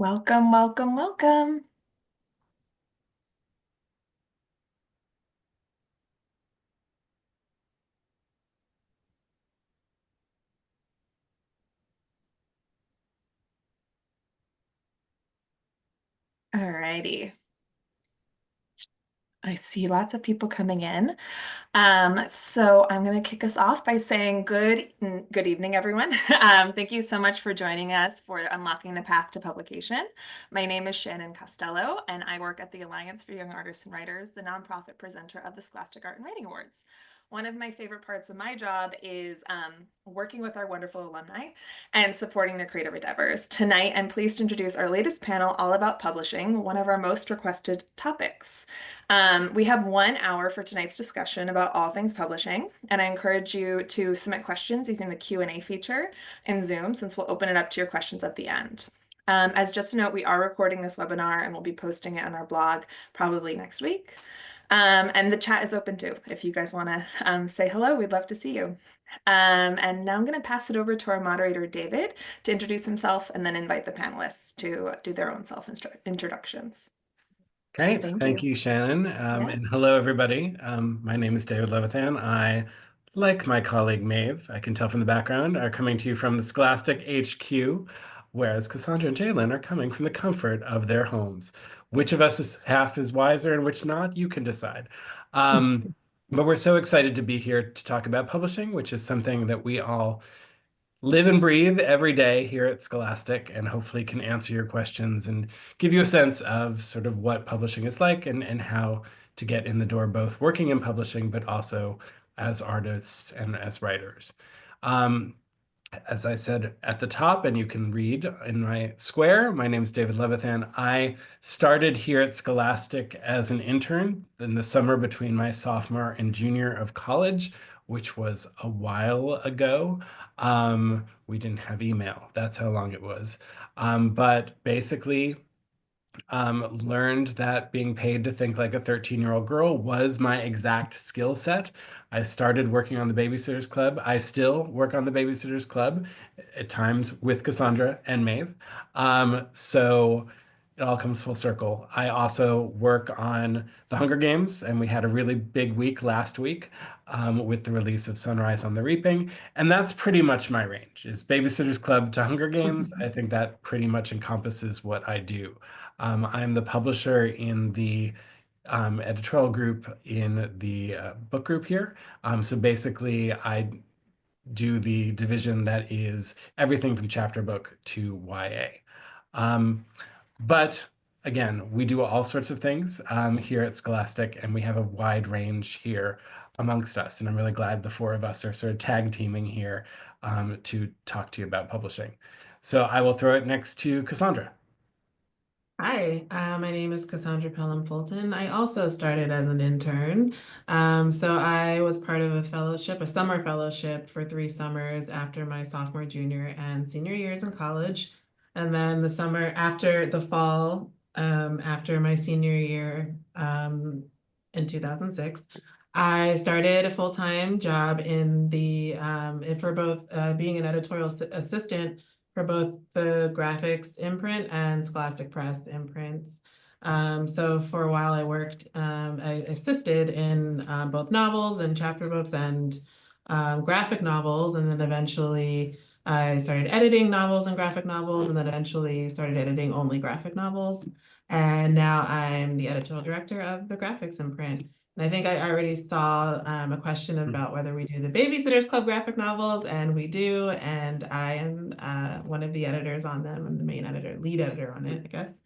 Welcome, welcome, welcome. Alrighty. I see lots of people coming in. So I'm going to kick us off by saying good evening, everyone. Thank you so much for joining us for Unlocking the Path to Publication. My name is Shannon Costello, and I work at the Alliance for Young Artists and Writers, the nonprofit presenter of the Scholastic Art and Writing Awards. One of my favorite parts of my job is working with our wonderful alumni and supporting their creative endeavors. Tonight, I'm pleased to introduce our latest panel all about publishing, one of our most requested topics. We have 1 hour for tonight's discussion about all things publishing, and I encourage you to submit questions using the Q&A feature in Zoom, since we'll open it up to your questions at the end. As just a note, we are recording this webinar and we'll be posting it on our blog probably next week. And the chat is open too. If you guys want to say hello, we'd love to see you. And now I'm going to pass it over to our moderator, David, to introduce himself and then invite the panelists to do their own self-introductions. Great. Thank Thank you. you, Shannon. Yeah. And hello, everybody. My name is David Levithan. I, like my colleague Maeve, I can tell from the background, are coming to you from the Scholastic HQ, whereas Cassandra and Jalen are coming from the comfort of their homes. Which of us is half is wiser and which not, you can decide. But we're so excited to be here to talk about publishing, which is something that we all live and breathe every day here at Scholastic, and hopefully can answer your questions and give you a sense of sort of what publishing is like and how to get in the door, both working in publishing, but also as artists and as writers. As I said at the top, and you can read in my square, my name is David Levithan. I started here at Scholastic as an intern in the summer between my sophomore and junior of college, which was a while ago. We didn't have email. That's how long it was. But basically, learned that being paid to think like a 13-year-old girl was my exact skill set. I started working on the Babysitters Club. I still work on the Babysitters Club at times with Cassandra and Maeve. So it all comes full circle. I also work on the Hunger Games, and we had a really big week last week with the release of Sunrise on the Reaping. And that's pretty much my range, is Babysitters Club to Hunger Games. I think that pretty much encompasses what I do. I'm the publisher in the editorial group in the book group here. So basically, I do the division that is everything from chapter book to YA. But again, we do all sorts of things here at Scholastic, and we have a wide range here amongst us. And I'm really glad the four of us are sort of tag teaming here to talk to you about publishing. So I will throw it next to Cassandra. Hi, my name is Cassandra Pelham Fulton. I also started as an intern. So I was part of a fellowship, a summer fellowship for 3 summers after my sophomore, junior, and senior years in college. And then the summer after the fall, after my senior year in 2006, I started a full-time job in the for both being an editorial assistant for both the Graphics imprint and Scholastic Press imprints. So for a while I worked, I assisted in both novels and chapter books and graphic novels, and then eventually I started editing novels and graphic novels, and then eventually started editing only graphic novels. And now I'm the editorial director of the Graphics imprint. And I think I already saw a question about whether we do the Babysitters Club graphic novels, and we do. And I am one of the editors on them. I'm the main editor, lead editor on it, I guess.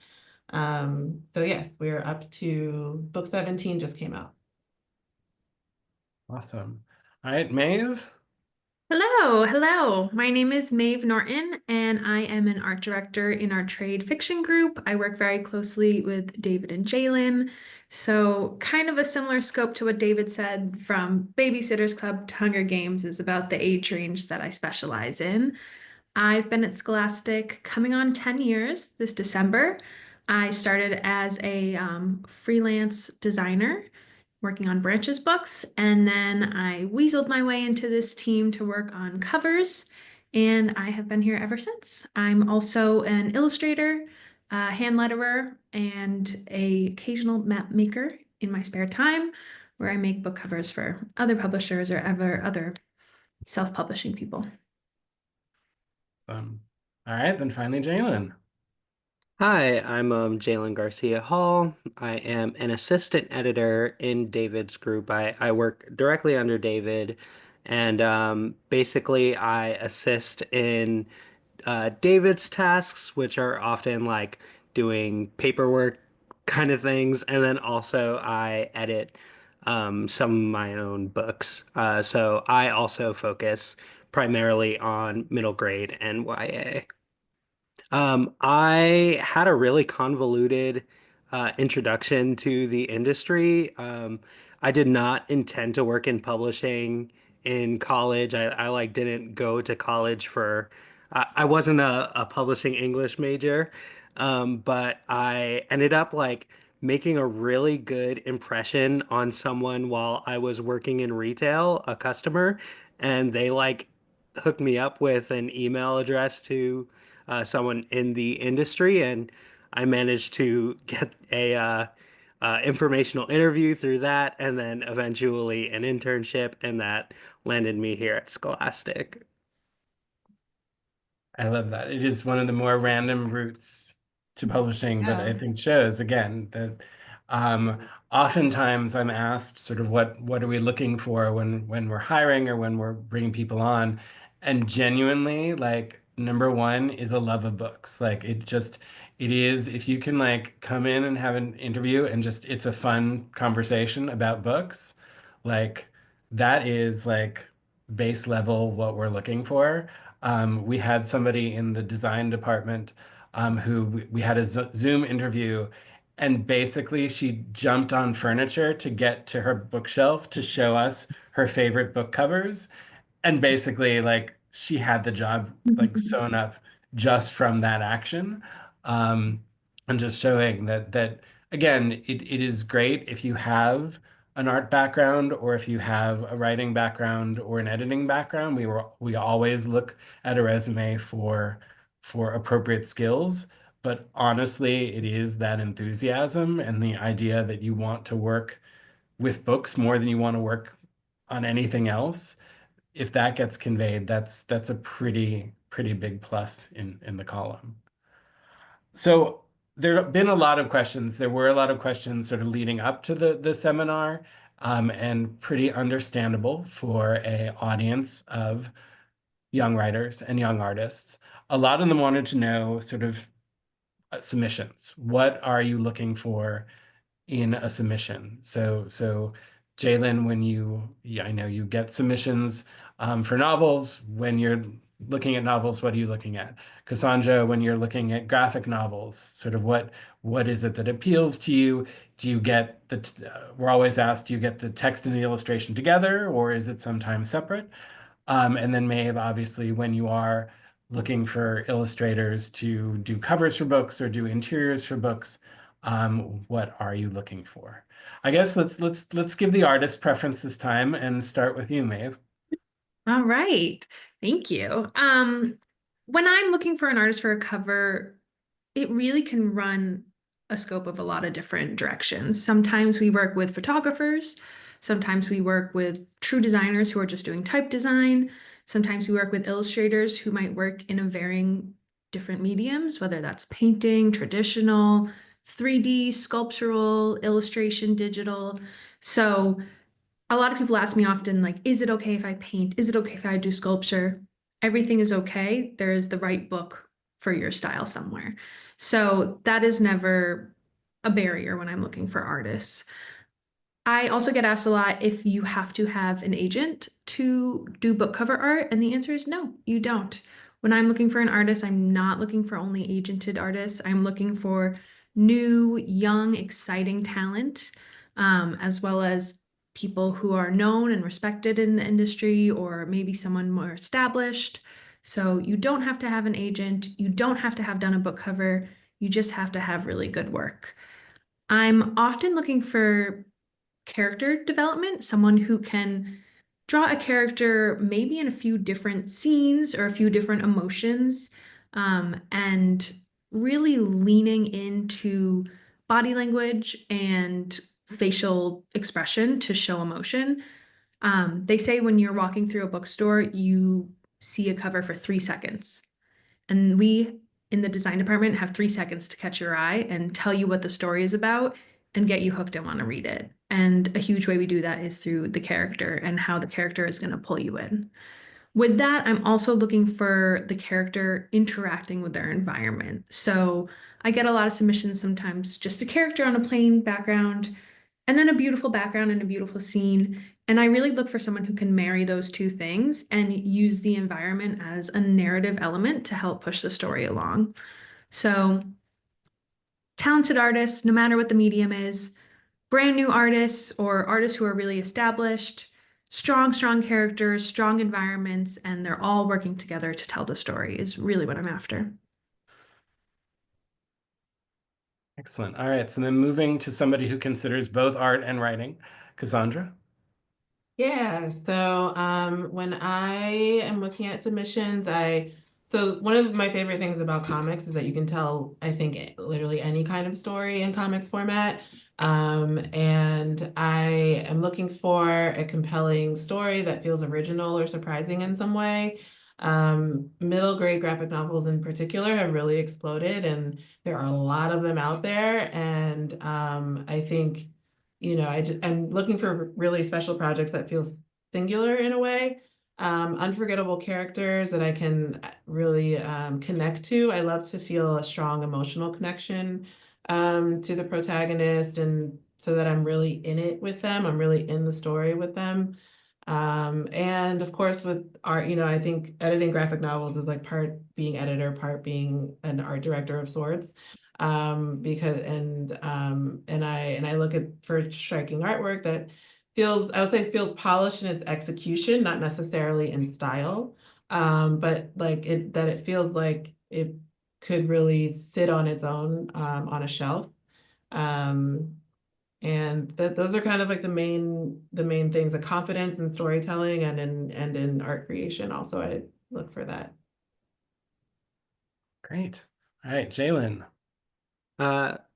So yes, we're up to book 17 just came out. Awesome. All right, Maeve. Hello. My name is Maeve Norton, and I am an art director in our trade fiction group. I work very closely with David and Jalen. So, kind of a similar scope to what David said, from Babysitters Club to Hunger Games is about the age range that I specialize in. I've been at Scholastic coming on 10 years this December. I started as a freelance designer working on Branch's books, and then I weaseled my way into this team to work on covers, and I have been here ever since. I'm also an illustrator, a hand letterer, and a occasional map maker in my spare time, where I make book covers for other publishers or other self-publishing people. So, all right, then finally, Jalen. Hi, I'm Jalen Garcia Hall. I am an assistant editor in David's group. I work directly under David, and basically I assist in David's tasks, which are often like doing paperwork kind of things, and then also I edit some of my own books. So I also focus primarily on middle grade and YA. I had a really convoluted introduction to the industry. I did not intend to work in publishing in college. I like didn't go to college for, I wasn't a publishing English major, but I ended up like making a really good impression on someone while I was working in retail, a customer, and they like hooked me up with an email address to someone in the industry, and I managed to get a informational interview through that, and then eventually an internship, and that landed me here at Scholastic. I love that. It is one of the more random routes to publishing that I think shows again that um, oftentimes I'm asked sort of what are we looking for when we're hiring or when we're bringing people on, and genuinely like number one is a love of books. Like it is if you can like come in and have an interview and just it's a fun conversation about books, like that is like base level what we're looking for. We had somebody in the design department who we had a Zoom interview, and basically she jumped on furniture to get to her bookshelf to show us her favorite book covers. And basically, like, she had the job like sewn up just from that action. Um, and just showing that again, it is great if you have an art background or if you have a writing background or an editing background. We always look at a resume for appropriate skills. But honestly, it is that enthusiasm and the idea that you want to work with books more than you want to work on anything else. If that gets conveyed, that's a pretty big plus in the column. So there have been a lot of questions. There were a lot of questions sort of leading up to the seminar, and pretty understandable for a audience of young writers and young artists. A lot of them wanted to know sort of submissions. What are you looking for in a submission? So Jalen, yeah, I know you get submissions for novels. When you're looking at novels, what are you looking at? Cassandra, when you're looking at graphic novels, sort of what is it that appeals to you? Do you get we're always asked, do you get the text and the illustration together, or is it sometimes separate? And then Maeve, obviously, when you are looking for illustrators to do covers for books or do interiors for books, what are you looking for? I guess let's give the artist preference this time and start with you, Maeve. All right. Thank you. When I'm looking for an artist for a cover, it really can run a scope of a lot of different directions. Sometimes we work with photographers. Sometimes we work with true designers who are just doing type design. Sometimes we work with illustrators who might work in a varying different mediums, whether that's painting, traditional, 3D, sculptural, illustration, digital. So a lot of people ask me often, like, is it okay if I paint? Is it okay if I do sculpture? Everything is okay. There is the right book for your style somewhere. So that is never a barrier when I'm looking for artists. I also get asked a lot if you have to have an agent to do book cover art, and the answer is no, you don't. When I'm looking for an artist, I'm not looking for only agented artists. I'm looking for new, young, exciting talent, as well as people who are known and respected in the industry, or maybe someone more established. So you don't have to have an agent. You don't have to have done a book cover. You just have to have really good work. I'm often looking for character development, someone who can draw a character maybe in a few different scenes or a few different emotions, and really leaning into body language and facial expression to show emotion. They say when you're walking through a bookstore, you see a cover for 3 seconds. And we in the design department have 3 seconds to catch your eye and tell you what the story is about and get you hooked and want to read it. And a huge way we do that is through the character and how the character is going to pull you in. With that, I'm also looking for the character interacting with their environment. So I get a lot of submissions sometimes, just a character on a plain background, and then a beautiful background and a beautiful scene. And I really look for someone who can marry those two things and use the environment as a narrative element to help push the story along. So, talented artists, no matter what the medium is, brand new artists or artists who are really established, strong characters, strong environments, and they're all working together to tell the story is really what I'm after. Excellent. All right. So then moving to somebody who considers both art and writing, Cassandra. Yeah, so when I am looking at submissions, so one of my favorite things about comics is that you can tell, I think, literally any kind of story in comics format. And I am looking for a compelling story that feels original or surprising in some way. Middle grade graphic novels in particular have really exploded, and there are a lot of them out there. And I think I'm looking for really special projects that feels singular in a way. Unforgettable characters that I can really connect to. I love to feel a strong emotional connection to the protagonist, and so that I'm really in it with them. I'm really in the story with them. And of course, with art, I think editing graphic novels is like part being editor, part being an art director of sorts. Because and I look at for striking artwork that feels, I would say, feels polished in its execution, not necessarily in style, but like it feels like it could really sit on its own on a shelf. Um, and that those are kind of like the main things, the confidence in storytelling and in art creation. Also, I look for that. Great. All right, Jalen.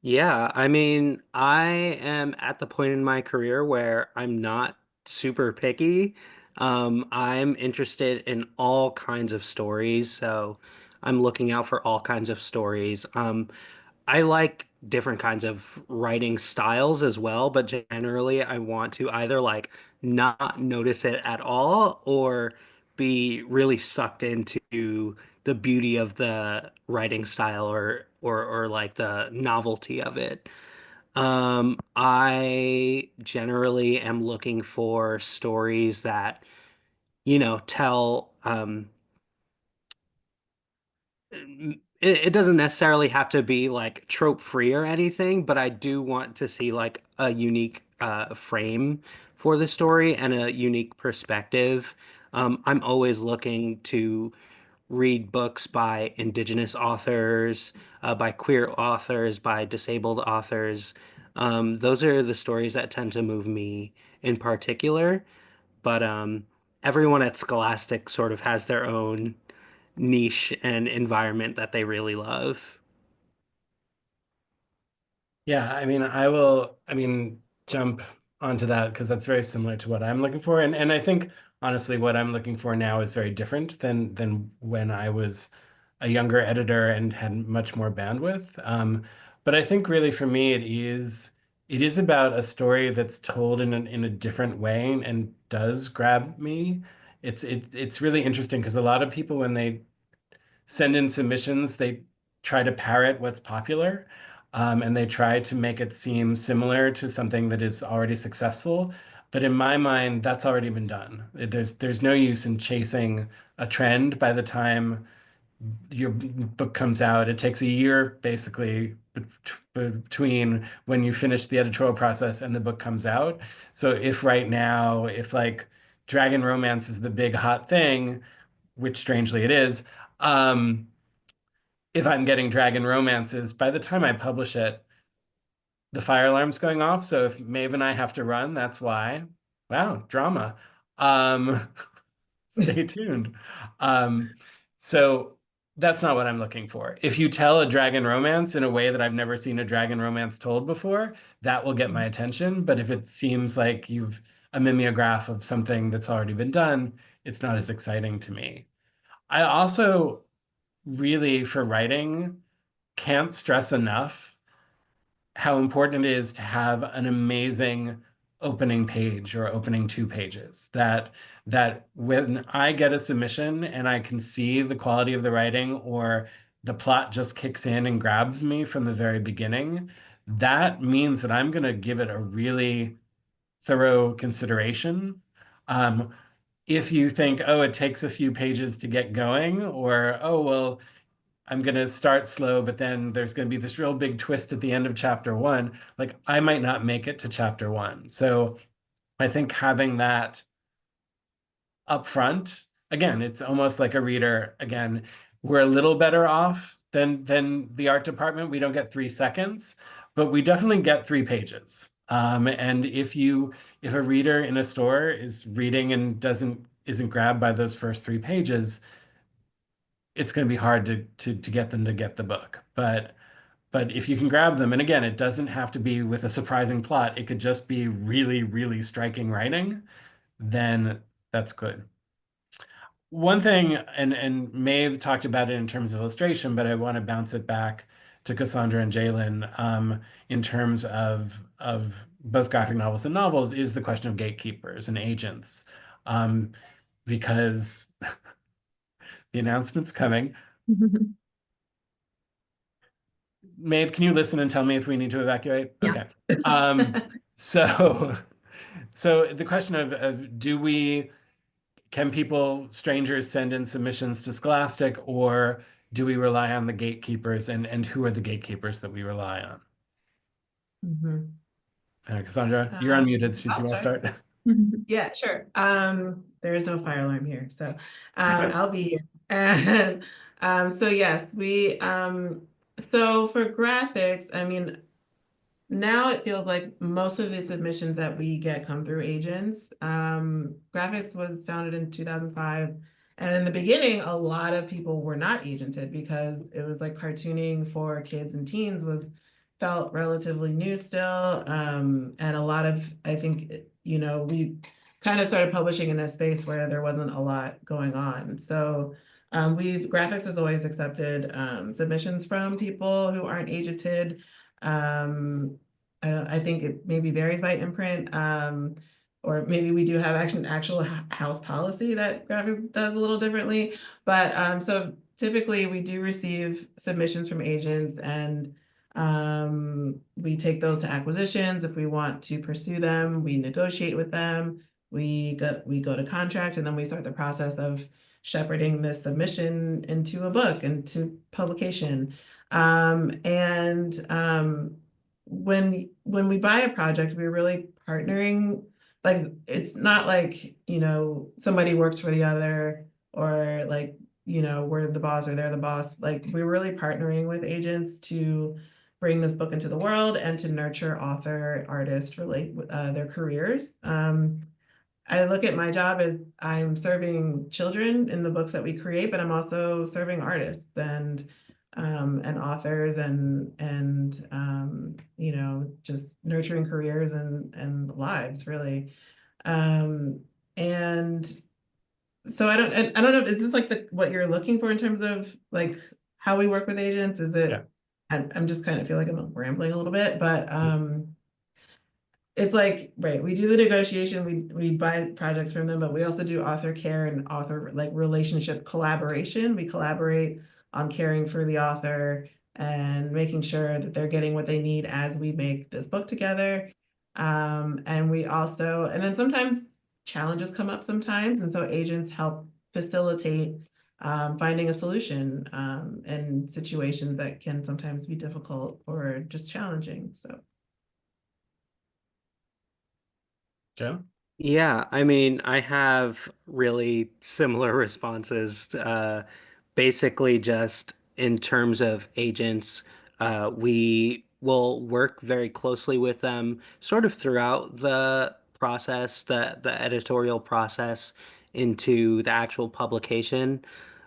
Yeah, I mean, I am at the point in my career where I'm not super picky. I'm interested in all kinds of stories, so I'm looking out for all kinds of stories. I like different kinds of writing styles as well, but generally I want to either like not notice it at all or be really sucked into the beauty of the writing style or like the novelty of it. I generally am looking for stories that, tell it doesn't necessarily have to be like trope free or anything, but I do want to see like a unique frame for the story and a unique perspective. I'm always looking to read books by Indigenous authors, by queer authors, by disabled authors. Those are the stories that tend to move me in particular. But everyone at Scholastic sort of has their own niche and environment that they really love. Yeah, I mean, jump onto that because that's very similar to what I'm looking for. And I think honestly what I'm looking for now is very different than when I was a younger editor and had much more bandwidth. But I think really for me it is about a story that's told in a different way and does grab me. It's really interesting because a lot of people when they send in submissions, they try to parrot what's popular, and they try to make it seem similar to something that is already successful. But in my mind, that's already been done. There's no use in chasing a trend by the time your book comes out. It takes a year basically between when you finish the editorial process and the book comes out. So if right now, if like dragon romance is the big hot thing, which strangely it is, um, if I'm getting dragon romances, by the time I publish it, the fire alarm's going off. So if Maeve and I have to run, that's why. Wow, drama. Um, stay tuned. Um, so That's not what I'm looking for. If you tell a dragon romance in a way that I've never seen a dragon romance told before, that will get my attention. But if it seems like you've a mimeograph of something that's already been done, it's not as exciting to me. I also really, for writing, can't stress enough how important it is to have an amazing opening page or opening 2 pages. That when I get a submission and I can see the quality of the writing, or the plot just kicks in and grabs me from the very beginning, that means that I'm going to give it a really thorough consideration. If you think, oh, it takes a few pages to get going, or, oh, well, I'm going to start slow, but then there's going to be this real big twist at the end of chapter 1, like I might not make it to chapter 1. So I think having that up front, again, it's almost like a reader. Again, we're a little better off than the art department. We don't get 3 seconds, but we definitely get 3 pages. And if a reader in a store is reading and isn't grabbed by those first 3 pages, it's going to be hard to get them to get the book. But if you can grab them, and again, it doesn't have to be with a surprising plot, it could just be really, really striking writing, then that's good. One thing, and Maeve talked about it in terms of illustration, but I want to bounce it back to Cassandra and Jalen, in terms of both graphic novels and novels, is the question of gatekeepers and agents. Because the announcement's coming. Maeve, can you listen and tell me if we need to evacuate? Yeah. Okay. So the question of can people, strangers, send in submissions to Scholastic, or do we rely on the gatekeepers, and who are the gatekeepers that we rely on? Mhm. Cassandra, you're unmuted, so do you want to start? Yeah, sure. There is no fire alarm here, so I'll be here. And so yes, we so for graphics, I mean, now it feels like most of the submissions that we get come through agents. Graphics was founded in 2005. And in the beginning, a lot of people were not agented because it was like cartooning for kids and teens felt relatively new still. And a lot of, I think, we kind of started publishing in a space where there wasn't a lot going on. So graphics has always accepted submissions from people who aren't agented. I think it maybe varies by imprint, or maybe we do have actual house policy that graphics does a little differently. But so typically we do receive submissions from agents, and we take those to acquisitions. If we want to pursue them, we negotiate with them. We go to contract, and then we start the process of shepherding this submission into a book, into publication. When we buy a project, we're really partnering. Like, it's not like, somebody works for the other, or like, we're the boss or they're the boss. Like, we're really partnering with agents to bring this book into the world and to nurture author, artist, their careers. I look at my job as I'm serving children in the books that we create, but I'm also serving artists and authors, and just nurturing careers and lives, really. And so I don't know, is this like what you're looking for in terms of like how we work with agents? Is it? Yeah. I'm just kind of feel like I'm rambling a little bit, but it's like, right, we do the negotiation, we buy projects from them, but we also do author care and author like relationship collaboration. We collaborate on caring for the author and making sure that they're getting what they need as we make this book together. And then sometimes challenges come up sometimes, and so agents help facilitate finding a solution in situations that can sometimes be difficult or just challenging. So. Joe? Yeah, I mean, I have really similar responses. Basically, just in terms of agents, we will work very closely with them sort of throughout the process, the editorial process into the actual publication.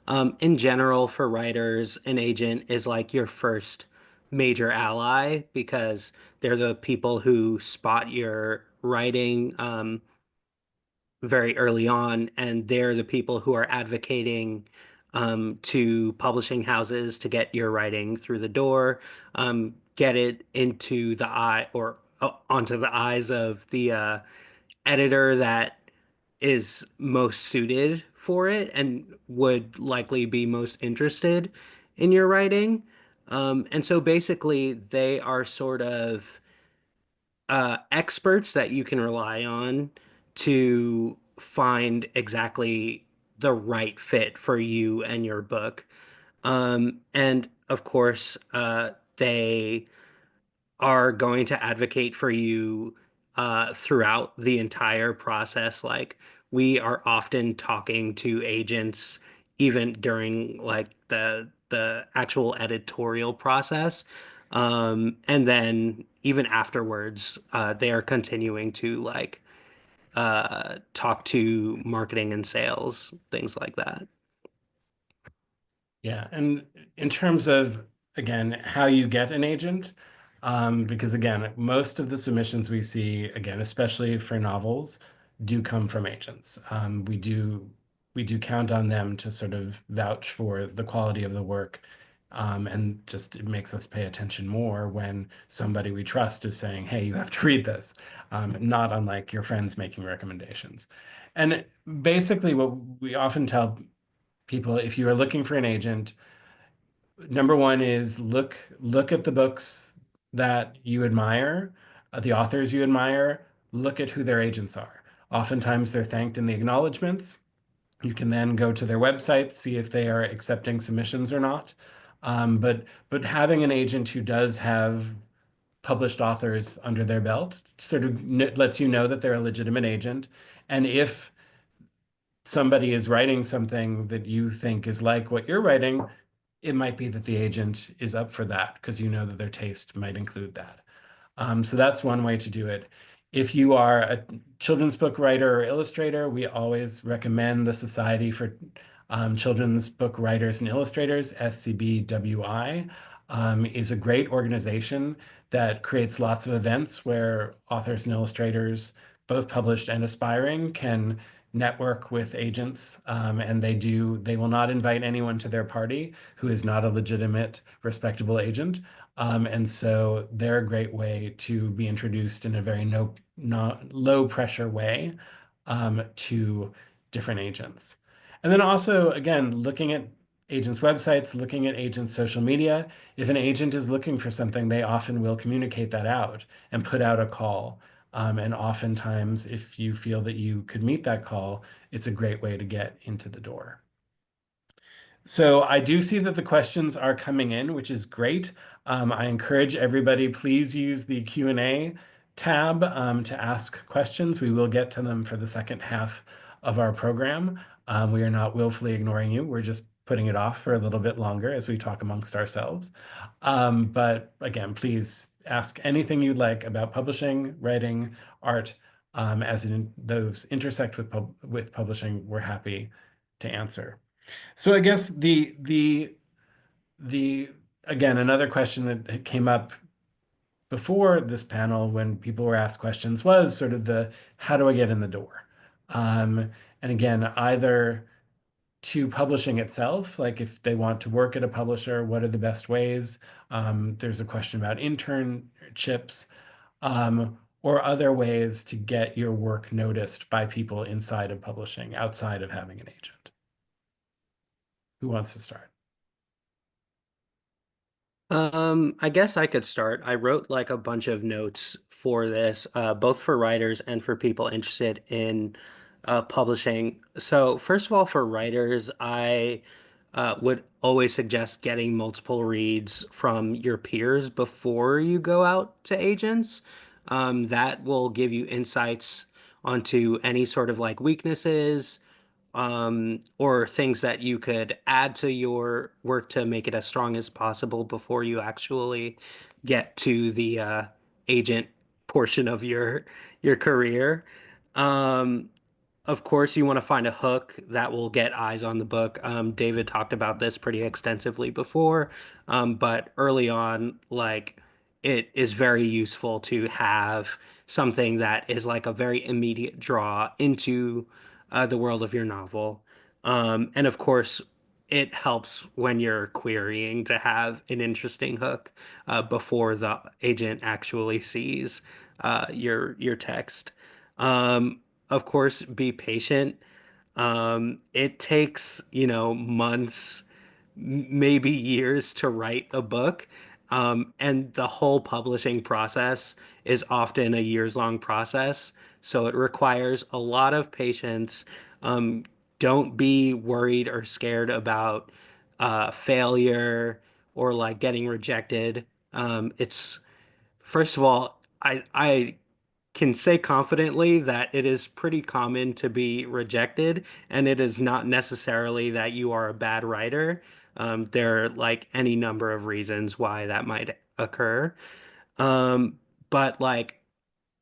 In general, for writers, an agent is like your first major ally because they're the people who spot your writing very early on, and they're the people who are advocating to publishing houses to get your writing through the door, get it into the eye or onto the eyes of the editor that is most suited for it and would likely be most interested in your writing. And so basically, they are sort of experts that you can rely on to find exactly the right fit for you and your book. And of course, they are going to advocate for you throughout the entire process. Like we are often talking to agents even during like the actual editorial process. And then even afterwards, they are continuing to like talk to marketing and sales, things like that. Yeah, and in terms of, again, how you get an agent, because again, most of the submissions we see, again, especially for novels, do come from agents. We do count on them to sort of vouch for the quality of the work, and just it makes us pay attention more when somebody we trust is saying, "Hey, you have to read this," not unlike your friends making recommendations. And basically, what we often tell people, if you are looking for an agent, number one is look at the books that you admire, the authors you admire, look at who their agents are. Oftentimes they're thanked in the acknowledgments. You can then go to their website, see if they are accepting submissions or not. But having an agent who does have published authors under their belt sort of lets you know that they're a legitimate agent. And if somebody is writing something that you think is like what you're writing, it might be that the agent is up for that because you know that their taste might include that. So that's one way to do it. If you are a children's book writer or illustrator, we always recommend the Society for Children's Book Writers and Illustrators, SCBWI, is a great organization that creates lots of events where authors and illustrators, both published and aspiring, can network with agents, and they will not invite anyone to their party who is not a legitimate, respectable agent. And so they're a great way to be introduced in a very not low pressure way to different agents. And then also, again, looking at agents' websites, looking at agents' social media. If an agent is looking for something, they often will communicate that out and put out a call. And oftentimes, if you feel that you could meet that call, it's a great way to get into the door. So I do see that the questions are coming in, which is great. I encourage everybody, please use the Q&A tab to ask questions. We will get to them for the second half of our program. We are not willfully ignoring you. We're just putting it off for a little bit longer as we talk amongst ourselves. But again, please ask anything you'd like about publishing, writing, art, as those intersect with publishing, we're happy to answer. So I guess the again, another question that came up before this panel when people were asked questions was sort of the how do I get in the door? And again, either to publishing itself, like if they want to work at a publisher, what are the best ways? There's a question about internships, or other ways to get your work noticed by people inside of publishing, outside of having an agent. Who wants to start? I guess I could start. I wrote like a bunch of notes for this, both for writers and for people interested in publishing. So first of all, for writers, I would always suggest getting multiple reads from your peers before you go out to agents. That will give you insights onto any sort of like weaknesses or things that you could add to your work to make it as strong as possible before you actually get to the agent portion of your career. Um, Of course, you want to find a hook that will get eyes on the book. David talked about this pretty extensively before, but early on, like it is very useful to have something that is like a very immediate draw into the world of your novel. And of course, it helps when you're querying to have an interesting hook before the agent actually sees your text. Of course, be patient. It takes, months, maybe years to write a book. And the whole publishing process is often a years-long process. So it requires a lot of patience. Um, don't be worried or scared about failure or like getting rejected. It's First of all, I can say confidently that it is pretty common to be rejected, and it is not necessarily that you are a bad writer. There are like any number of reasons why that might occur. But like,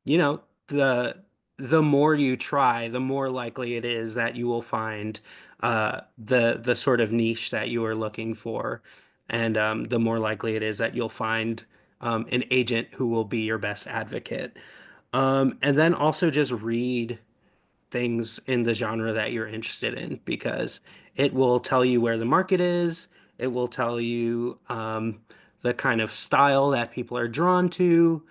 you know, the the more you try, the more likely it is that you will find the sort of niche that you are looking for, and the more likely it is that you'll find an agent who will be your best advocate. And then also just read things in the genre that you're interested in because it will tell you where the market is. It will tell you the kind of style that people are drawn to.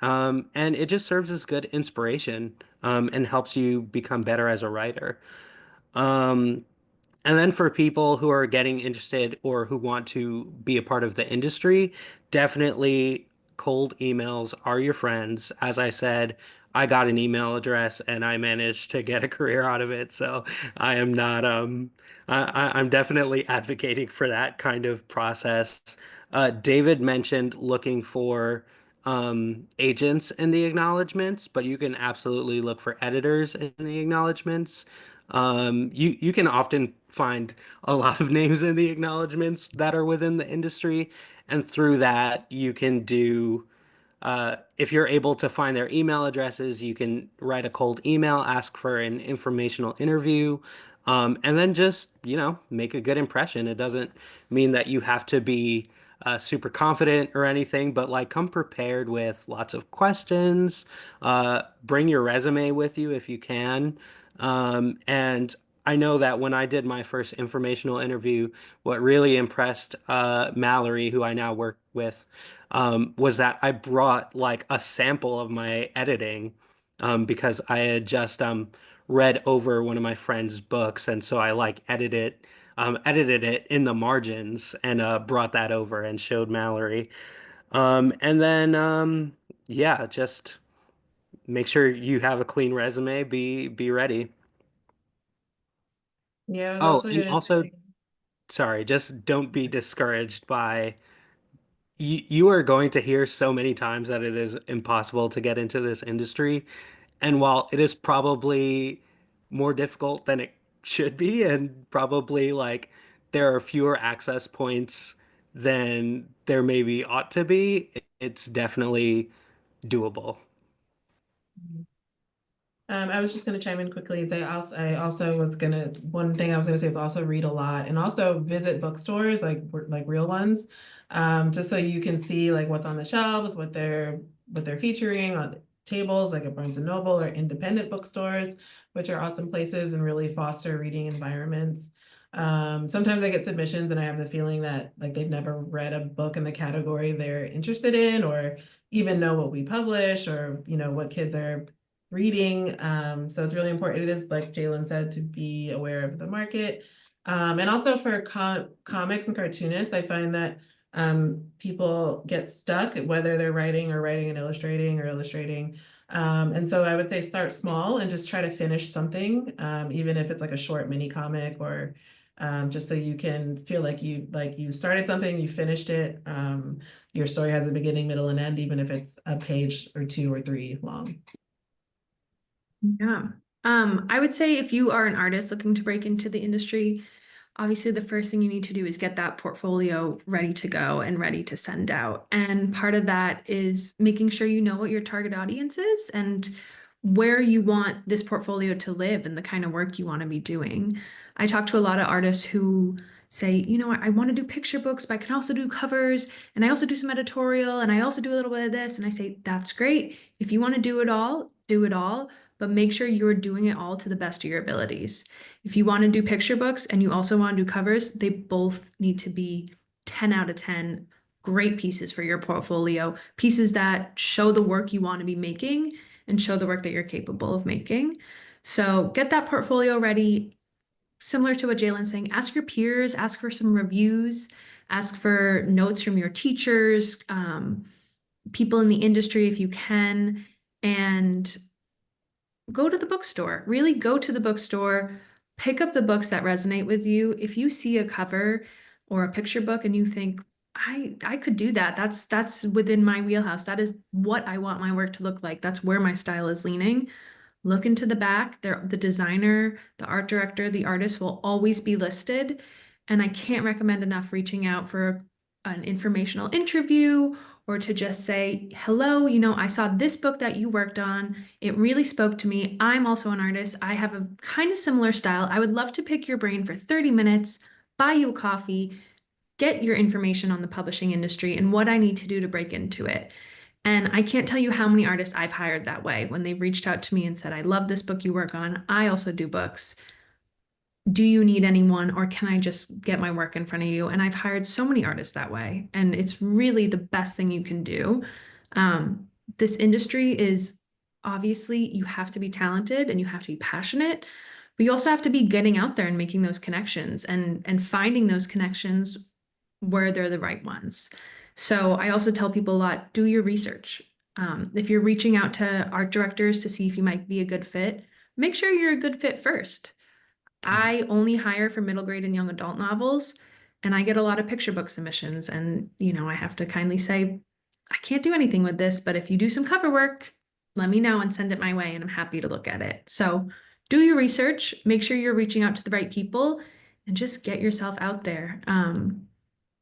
And it just serves as good inspiration and helps you become better as a writer. Um, and then for people who are getting interested or who want to be a part of the industry, definitely cold emails are your friends. As I said, I got an email address and I managed to get a career out of it. So I am not I'm definitely advocating for that kind of process. David mentioned looking for agents in the acknowledgments, but you can absolutely look for editors in the acknowledgments. You can often find a lot of names in the acknowledgments that are within the industry, and through that you can do if you're able to find their email addresses, you can write a cold email, ask for an informational interview, and then just, make a good impression. It doesn't mean that you have to be super confident or anything, but like come prepared with lots of questions. Bring your resume with you if you can. And I know that when I did my first informational interview, what really impressed Mallory, who I now work with, was that I brought like a sample of my editing because I had just read over one of my friend's books, and so I like edited it in the margins and brought that over and showed Mallory. And then yeah, just make sure you have a clean resume. Be ready. Yeah, I was Oh, also and gonna also, say, sorry, just don't be discouraged by you are going to hear so many times that it is impossible to get into this industry. And while it is probably more difficult than it should be, and probably like there are fewer access points than there maybe ought to be, it's definitely doable. I was just going to chime in quickly and say I also was gonna one thing I was gonna say is also read a lot and also visit bookstores like real ones, just so you can see like what's on the shelves, what they're featuring on the tables like at Barnes and Noble or independent bookstores, which are awesome places and really foster reading environments. Sometimes I get submissions and I have the feeling that like they've never read a book in the category they're interested in or even know what we publish or what kids are reading. So it's really important. It is, like Jalen said, to be aware of the market. And also for comics and cartoonists, I find that people get stuck whether they're writing or writing and illustrating or illustrating. And so I would say start small and just try to finish something, even if it's like a short mini comic or just so you can feel like you started something, you finished it. Your story has a beginning, middle, and end, even if it's a page or two or three long. Yeah. I would say if you are an artist looking to break into the industry, obviously the first thing you need to do is get that portfolio ready to go and ready to send out. And part of that is making sure you know what your target audience is and where you want this portfolio to live and the kind of work you want to be doing. I talk to a lot of artists who say, you know, I want to do picture books, but I can also do covers, and I also do some editorial, and I also do a little bit of this. And I say, that's great. If you want to do it all, but make sure you're doing it all to the best of your abilities. If you want to do picture books and you also want to do covers, they both need to be 10 out of 10 great pieces for your portfolio, pieces that show the work you want to be making and show the work that you're capable of making. So get that portfolio ready. Similar to what Jalen's saying, ask your peers, ask for some reviews, ask for notes from your teachers, people in the industry if you can, and go to the bookstore. Really go to the bookstore, pick up the books that resonate with you. If you see a cover or a picture book and you think, I could do that. That's within my wheelhouse. That is what I want my work to look like. That's where my style is leaning. Look into the back. The designer, the art director, the artist will always be listed. And I can't recommend enough reaching out for an informational interview or to just say, hello, you know, I saw this book that you worked on. It really spoke to me. I'm also an artist. I have a kind of similar style. I would love to pick your brain for 30 minutes, buy you a coffee, get your information on the publishing industry and what I need to do to break into it. And I can't tell you how many artists I've hired that way when they've reached out to me and said, I love this book you work on. I also do books. Do you need anyone, or can I just get my work in front of you? And I've hired so many artists that way. And it's really the best thing you can do. This industry is obviously, you have to be talented and you have to be passionate, but you also have to be getting out there and making those connections and finding those connections where they're the right ones. So I also tell people a lot, do your research. If you're reaching out to art directors to see if you might be a good fit, make sure you're a good fit first. I only hire for middle grade and young adult novels, and I get a lot of picture book submissions. And, you know, I have to kindly say, I can't do anything with this, but if you do some cover work, let me know and send it my way, and I'm happy to look at it. So do your research, make sure you're reaching out to the right people, and just get yourself out there.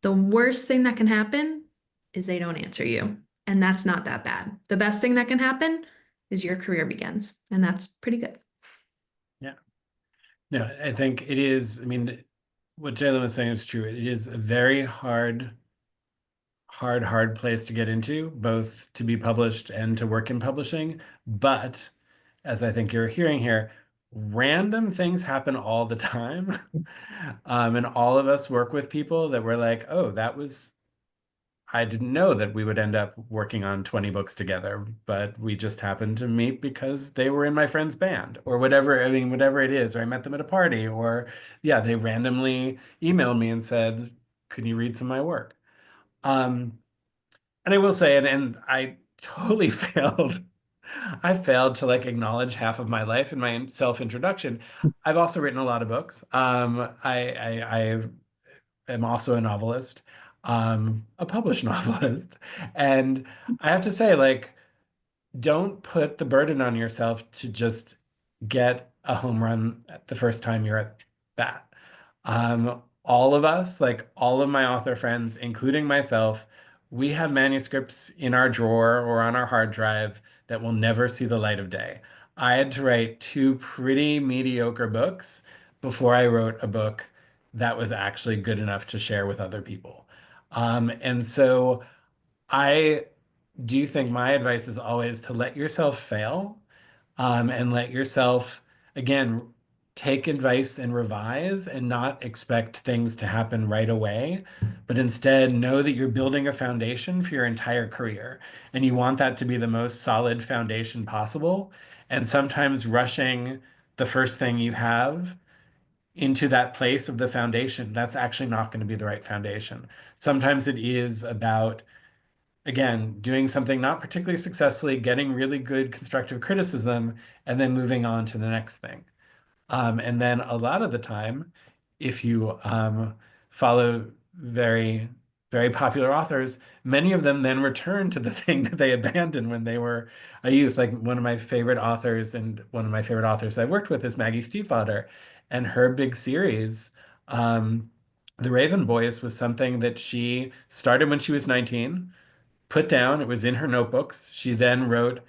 The worst thing that can happen is they don't answer you, and that's not that bad. The best thing that can happen is your career begins, and that's pretty good. Yeah. No, I think it is. I mean, what Jalen was saying is true. It is a very hard place to get into, both to be published and to work in publishing. But as I think you're hearing here, random things happen all the time. And all of us work with people that we're like, oh, I didn't know that we would end up working on 20 books together, but we just happened to meet because they were in my friend's band or whatever. I mean, whatever it is, or I met them at a party, or yeah, they randomly emailed me and said, can you read some of my work? And I will say, and I totally failed. I failed to like acknowledge half of my life in my self-introduction. I've also written a lot of books. I am also a novelist, a published novelist. And I have to say, like, don't put the burden on yourself to just get a home run the first time you're at bat. All of us, like all of my author friends, including myself, we have manuscripts in our drawer or on our hard drive that will never see the light of day. I had to write two pretty mediocre books before I wrote a book that was actually good enough to share with other people. And so I do think my advice is always to let yourself fail, and let yourself, again, take advice and revise and not expect things to happen right away, but instead know that you're building a foundation for your entire career. And you want that to be the most solid foundation possible. And sometimes rushing the first thing you have into that place of the foundation, that's actually not going to be the right foundation. Sometimes it is about, again, doing something not particularly successfully, getting really good constructive criticism, and then moving on to the next thing. And then a lot of the time, if you follow very, very popular authors, many of them then return to the thing that they abandoned when they were a youth. Like one of my favorite authors, and one of my favorite authors I've worked with, is Maggie Stiefvater. And her big series, The Raven Boys, was something that she started when she was 19, put down. It was in her notebooks. She then wrote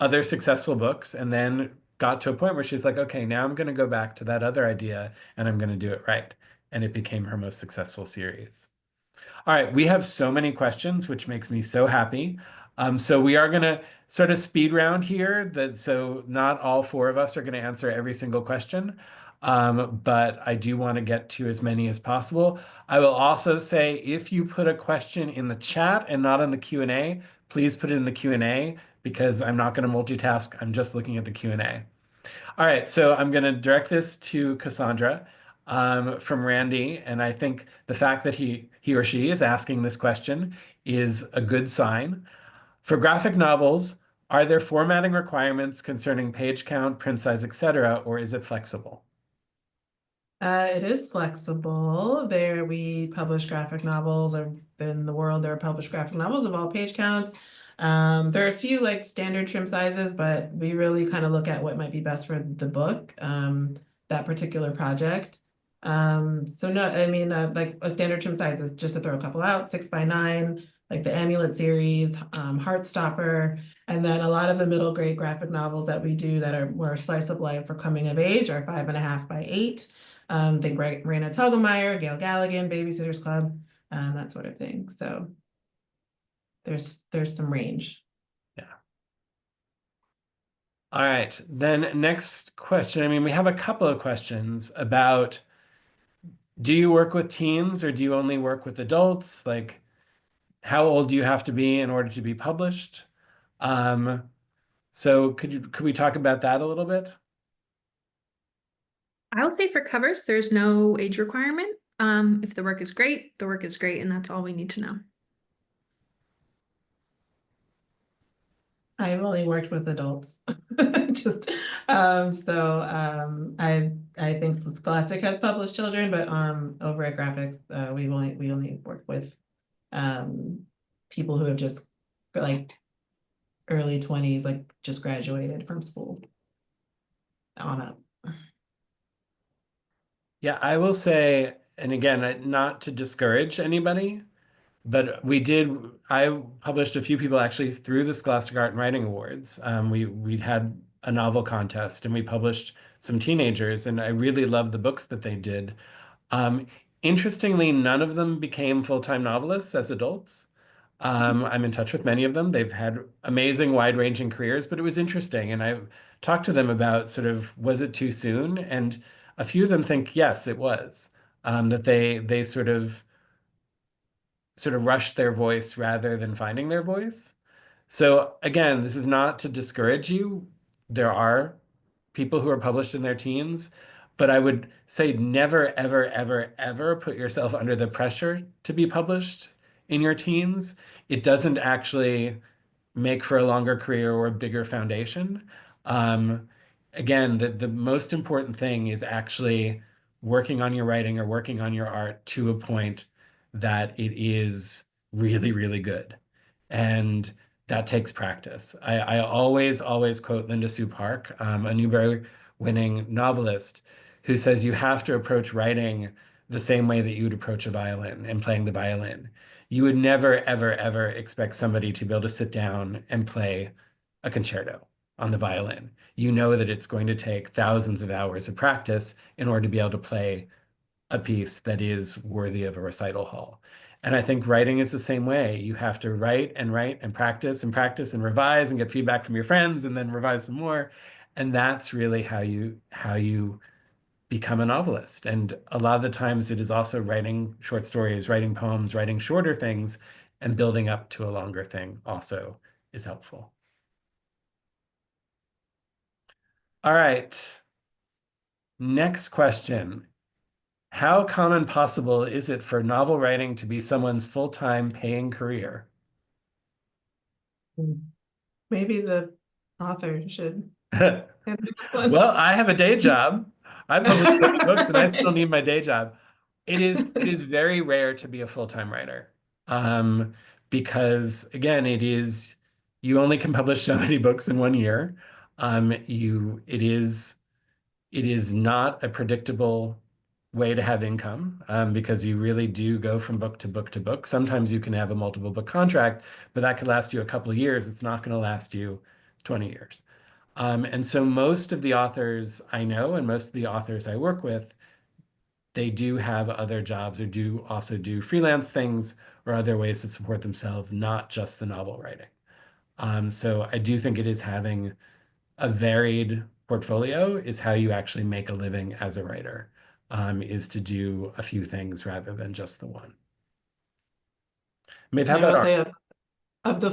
other successful books and then got to a point where she's like, okay, now I'm going to go back to that other idea and I'm going to do it right. And it became her most successful series. All right, we have so many questions, which makes me so happy. So we are going to sort of speed round here, so not all four of us are going to answer every single question, but I do want to get to as many as possible. I will also say if you put a question in the chat and not in the Q&A, please put it in the Q&A because I'm not going to multitask. I'm just looking at the Q&A. All right, so I'm going to direct this to Cassandra from Randy, and I think the fact that he or she is asking this question is a good sign. For graphic novels, are there formatting requirements concerning page count, print size, etc., or is it flexible? It is flexible. There we publish graphic novels, or in the world there are published graphic novels of all page counts. There are a few like standard trim sizes, but we really kind of look at what might be best for the book, that particular project. So no, I mean, like a standard trim size is just to throw a couple out, 6x9, like the Amulet series, Heartstopper, and then a lot of the middle grade graphic novels that we do that are more slice of life for coming of age are 5.5x8. Think Raina Telgemeier, Gail Galligan, Babysitters Club, that sort of thing. So there's some range. Yeah. All right, then next question. I mean, we have a couple of questions about, do you work with teens or do you only work with adults? Like, how old do you have to be in order to be published? So could we talk about that a little bit? I'll say for covers, there's no age requirement. If the work is great, the work is great, and that's all we need to know. I've only worked with adults. Just I think Scholastic has published children, but over at Graphics, we only work with people who have just like early 20s, like just graduated from school on up. Yeah, I will say, and again, not to discourage anybody, but I published a few people actually through the Scholastic Art and Writing Awards. We had a novel contest and we published some teenagers, and I really loved the books that they did. Interestingly, none of them became full-time novelists as adults. I'm in touch with many of them. They've had amazing, wide-ranging careers, but it was interesting. And I talked to them about sort of, was it too soon? And a few of them think, yes, it was. That they sort of rushed their voice rather than finding their voice. So again, this is not to discourage you. There are people who are published in their teens, but I would say never, ever, ever, ever put yourself under the pressure to be published in your teens. It doesn't actually make for a longer career or a bigger foundation. Again, the most important thing is actually working on your writing or working on your art to a point that it is really, really good. And that takes practice. I always, always quote Linda Sue Park, a Newbery-winning novelist, who says you have to approach writing the same way that you would approach a violin and playing the violin. You would never, ever, ever expect somebody to be able to sit down and play a concerto on the violin. You know that it's going to take thousands of hours of practice in order to be able to play a piece that is worthy of a recital hall. And I think writing is the same way. You have to write and practice and revise and get feedback from your friends and then revise some more. And that's really how you become a novelist. And a lot of the times it is also writing short stories, writing poems, writing shorter things, and building up to a longer thing also is helpful. All right. Next question. How common possible is it for novel writing to be someone's full-time paying career? Maybe the author should answer this one. Well, I have a day job. I publish 30 books and I still need my day job. It is very rare to be a full-time writer. Because again, you only can publish so many books in 1 year. It is not a predictable way to have income because you really do go from book to book to book. Sometimes you can have a multiple book contract, but that could last you a couple of years. It's not going to last you 20 years. And so most of the authors I know and most of the authors I work with, they do have other jobs or do also do freelance things or other ways to support themselves, not just the novel writing. So I do think it is having a varied portfolio is how you actually make a living as a writer, is to do a few things rather than just the one. Maeve, how And I will about say art? of the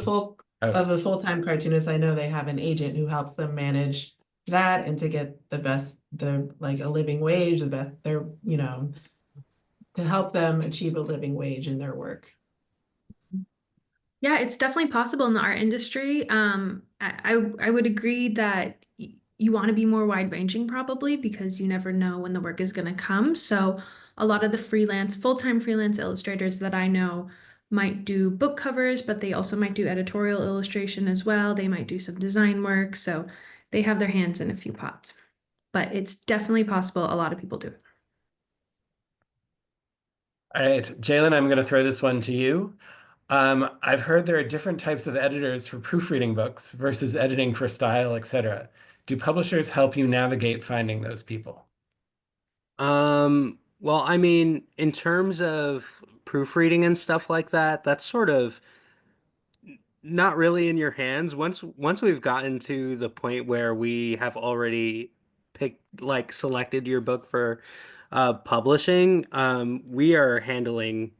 Oh, full-time cartoonists, I know they have an agent who helps them manage that and to get the like a living wage, the best their, to help them achieve a living wage in their work. Yeah, it's definitely possible in the art industry. I would agree that you want to be more wide-ranging probably because you never know when the work is going to come. So a lot of the full-time freelance illustrators that I know might do book covers, but they also might do editorial illustration as well. They might do some design work. So they have their hands in a few pots. But it's definitely possible. A lot of people do it. all right, Jalen, I'm going to throw this one to you. I've heard there are different types of editors for proofreading books versus editing for style, etc. Do publishers help you navigate finding those people? Well, I mean, in terms of proofreading and stuff like that, that's sort of not really in your hands. Once we've gotten to the point where we have already selected your book for publishing, we are handling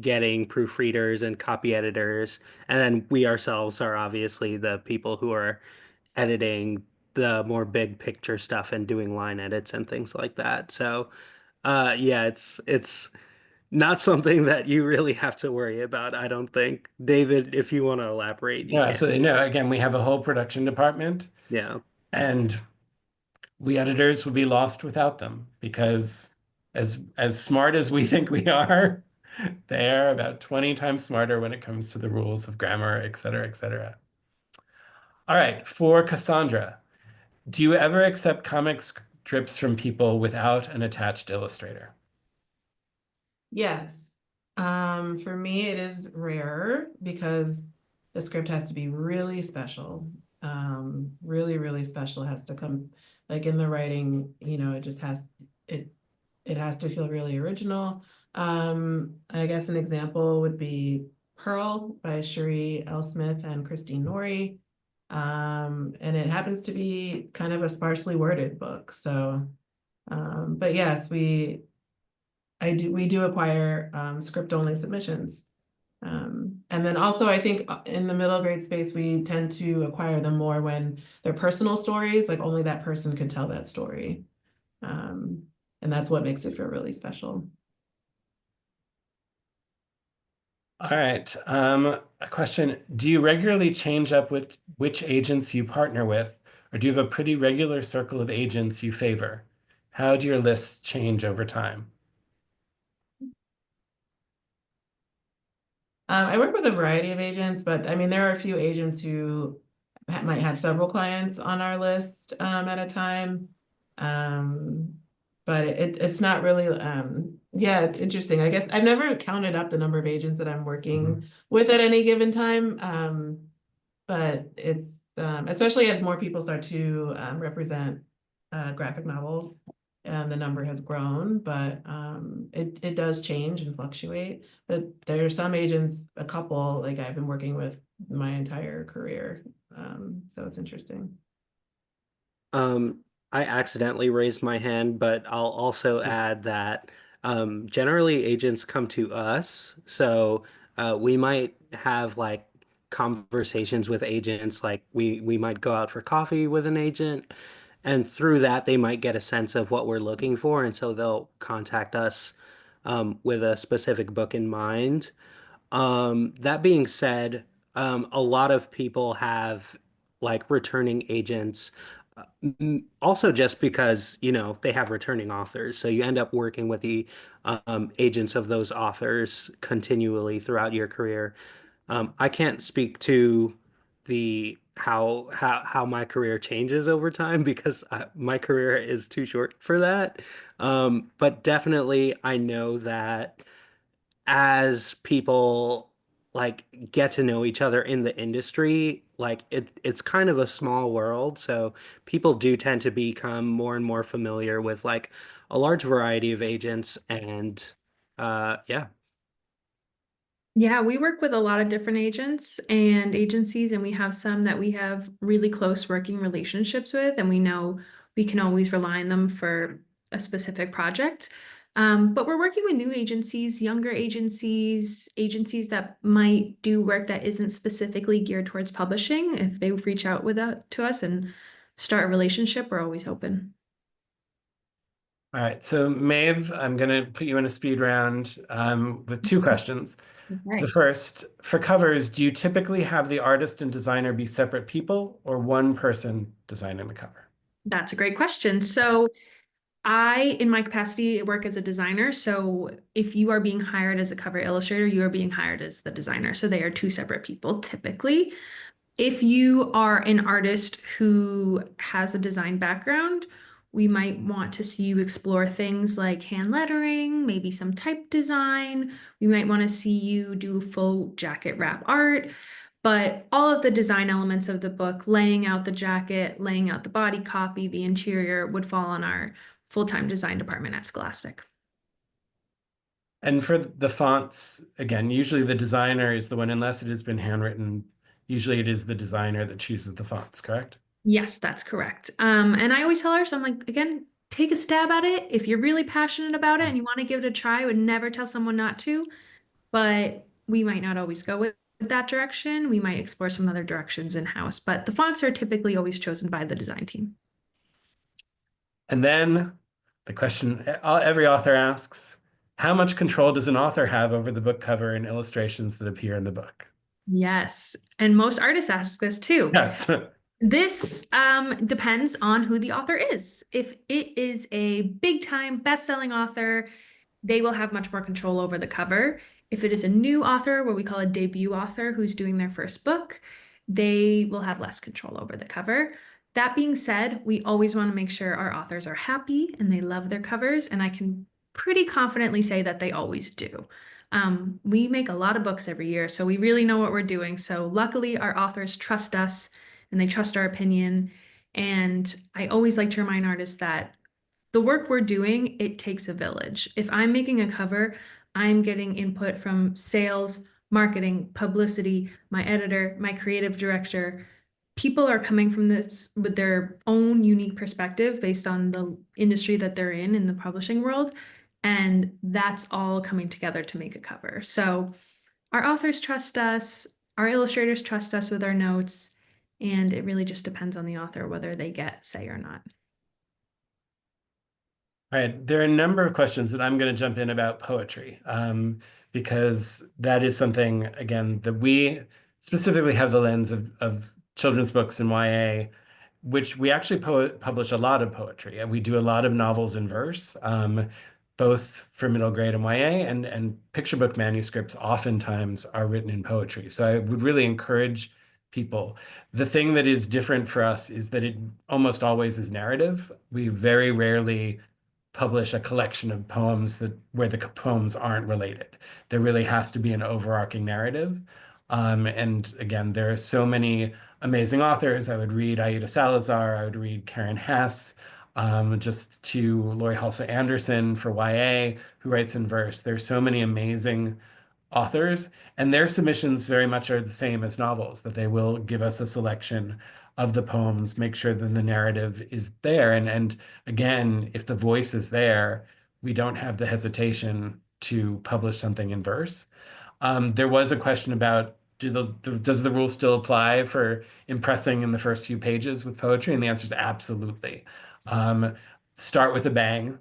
getting proofreaders and copy editors, and then we ourselves are obviously the people who are editing the more big picture stuff and doing line edits and things like that. So, yeah, it's not something that you really have to worry about, I don't think. David, if you want to elaborate, No, you can. absolutely. No, again, we have a whole production department, Yeah. and we editors would be lost without them because as smart as we think we are, they are about 20 times smarter when it comes to the rules of grammar, et cetera, et cetera. All right, for Cassandra, do you ever accept comic strips from people without an attached illustrator? Yes. For me, it is rare because the script has to be really special. Really, really special has to come, like in the writing, it just it it has to feel really original. I guess an example would be Pearl by Cherie L. Smith and Christine Nori. And it happens to be kind of a sparsely worded book. So, but yes, we do acquire script only submissions. And then also I think in the middle grade space, we tend to acquire them more when they're personal stories, like only that person could tell that story. And that's what makes it feel really special. All right. A question. Do you regularly change up with which agents you partner with, or do you have a pretty regular circle of agents you favor? How do your lists change over time? I work with a variety of agents, but I mean, there are a few agents who might have several clients on our list at a time. Um, but it's not really, yeah, it's interesting. I guess I've never counted up the number of agents that I'm working with at any given time. But it's, especially as more people start to represent graphic novels, and the number has grown, but it does change and fluctuate. But there are some agents, a couple, like I've been working with my entire career. So it's interesting. Um, I accidentally raised my hand, but I'll also add that generally agents come to us. So we might have like conversations with agents, like we might go out for coffee with an agent, and through that they might get a sense of what we're looking for, and so they'll contact us with a specific book in mind. That being said, a lot of people have like returning agents, also just because, they have returning authors. So you end up working with the agents of those authors continually throughout your career. I can't speak to the how my career changes over time because my career is too short for that. But definitely, I know that as people like get to know each other in the industry. Like it's kind of a small world, so people do tend to become more and more familiar with like a large variety of agents and yeah. Yeah, we work with a lot of different agents and agencies, and we have some that we have really close working relationships with, and we know we can always rely on them for a specific project. But we're working with new agencies, younger agencies, agencies that might do work that isn't specifically geared towards publishing. If they reach out to us and start a relationship, we're always open. All right, so Maeve, I'm going to put you in a speed round with two questions. The Okay. first, for covers, do you typically have the artist and designer be separate people or one person designing the cover? That's a great question. So in my capacity, work as a designer. So if you are being hired as a cover illustrator, you are being hired as the designer. So they are two separate people typically. If you are an artist who has a design background, we might want to see you explore things like hand lettering, maybe some type design. We might want to see you do full jacket wrap art. But all of the design elements of the book, laying out the jacket, laying out the body copy, the interior, would fall on our full-time design department at Scholastic. And for the fonts, again, usually the designer is the one, unless it has been handwritten, usually it is the designer that chooses the fonts, correct? Yes, that's correct. And I always tell her, so I'm like, again, take a stab at it. If you're really passionate about it and you want to give it a try, I would never tell someone not to, but we might not always go with that direction. We might explore some other directions in-house, but the fonts are typically always chosen by the design team. And then the question every author asks, how much control does an author have over the book cover and illustrations that appear in the book? Yes. And most artists ask this too. Yes. This depends on who the author is. If it is a big time best-selling author, they will have much more control over the cover. If it is a new author, what we call a debut author who's doing their first book, they will have less control over the cover. That being said, we always want to make sure our authors are happy and they love their covers, and I can pretty confidently say that they always do. We make a lot of books every year, so we really know what we're doing. So luckily, our authors trust us and they trust our opinion. And I always like to remind artists that the work we're doing, it takes a village. If I'm making a cover, I'm getting input from sales, marketing, publicity, my editor, my creative director. People are coming from this with their own unique perspective based on the industry that they're in the publishing world. And that's all coming together to make a cover. So our authors trust us, our illustrators trust us with our notes, and it really just depends on the author whether they get say or not. All right, there are a number of questions that I'm going to jump in about poetry, because that is something, again, that we specifically have the lens of children's books and YA, which we actually publish a lot of poetry. And we do a lot of novels in verse, both for middle grade and YA, and picture book manuscripts oftentimes are written in poetry. So I would really encourage people. The thing that is different for us is that it almost always is narrative. We very rarely publish a collection of poems where the poems aren't related. There really has to be an overarching narrative. And again, there are so many amazing authors. I would read Aida Salazar, I would read Karen Hess, just to Laurie Halse Anderson for YA, who writes in verse. There's so many amazing authors, and their submissions very much are the same as novels, that they will give us a selection of the poems, make sure that the narrative is there. And again, if the voice is there, we don't have the hesitation to publish something in verse. There was a question about does the rule still apply for impressing in the first few pages with poetry? And the answer is absolutely. Start with a bang.